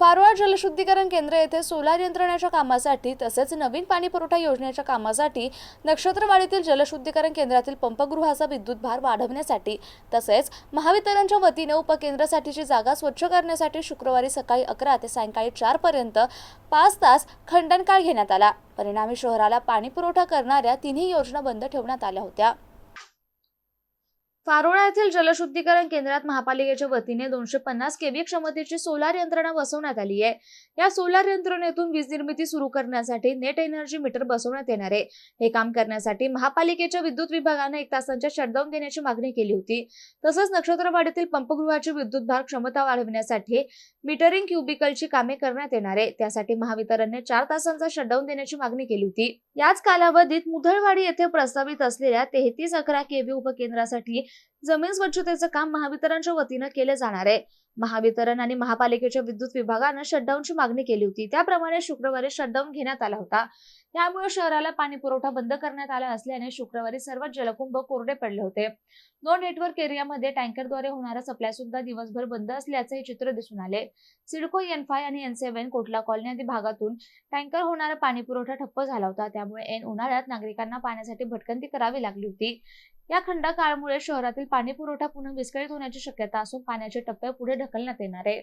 फारोळा जलशुद्धीकरण केंद्र येथे सोलार यंत्रणेच्या कामासाठी तसेच नवीन पाणी पुरवठा योजनेच्या कामासाठी नक्षत्रवाडीतील जलशुद्धीकरण केंद्रातील पंपगृहाचा विद्युत भार वाढवण्यासाठी तसेच महावितरणच्या वतीने उपकेंद्रासाठीची जागा स्वच्छ करण्यासाठी शुक्रवारी सकाळी 11 ते सायंकाळी 4 पर्यंत 5 तास खंडनकाळ घेण्यात आला। परिणामी शहराला पाणी पुरवठा करणाऱ्या तिन्ही योजना बंद ठेवण्यात आल्या होत्या। फारोळा येथील जलशुद्धीकरण केंद्रात महापालिकेच्या वतीने 250 केव्ही क्षमतेची सोलार यंत्रणा बसवण्यात आली आहे। या सोलार यंत्रणेतून वीज निर्मिती सुरू करण्यासाठी नेट एनर्जी मीटर बसवण्यात येणार आहे। हे काम करण्यासाठी महापालिकेच्या विद्युत विभागाने 1 तासांचा शटडाऊन देण्याची मागणी केली होती। तसंच नक्षत्रवाडीतील पंपगृहाची विद्युत भार क्षमता वाढवण्यासाठी मीटरिंग क्युबिकलची कामे करण्यात येणार आहे। त्यासाठी महावितरणने 4 तासांचा शटडाऊन देण्याची मागणी केली होती। याच कालावधीत मुधळवाडी येथे प्रस्तावित असलेल्या 3311 केव्ही उपकेंद्रासाठी जमीन स्वच्छतेचे काम महावितरणच्या वतीने केले जाणार आहे। महावितरण आणि महापालिकेच्या विद्युत विभागाने शटडाऊनची मागणी केली होती। त्याप्रमाणे शुक्रवारी शटडाऊन घेण्यात आला होता। त्यामुळे शहराला पाणी पुरवठा बंद करण्यात आला असल्याने शुक्रवारी सर्व जलकुंभ कोरडे पडले होते। नो नेटवर्क एरियामध्ये टँकरद्वारे होणारा सप्लाय सुद्धा दिवसभर बंद असल्याचे चित्र दिसून आले। सिडको N5 आणि N7 कोटला कॉलनी आदी भागातून टँकर होणारा पाणी पुरवठा ठप्प झाला होता। त्यामुळे ऐन उन्हाळ्यात नागरिकांना पाण्यासाठी भटकंती करावी लागली होती। या खंडकाळामुळे शहरातील पाणी पुरवठा पुन्हा विस्कळीत होण्याची शक्यता असून पाण्याचे टप्पे पुढे ढकलण्यात येणार आहे।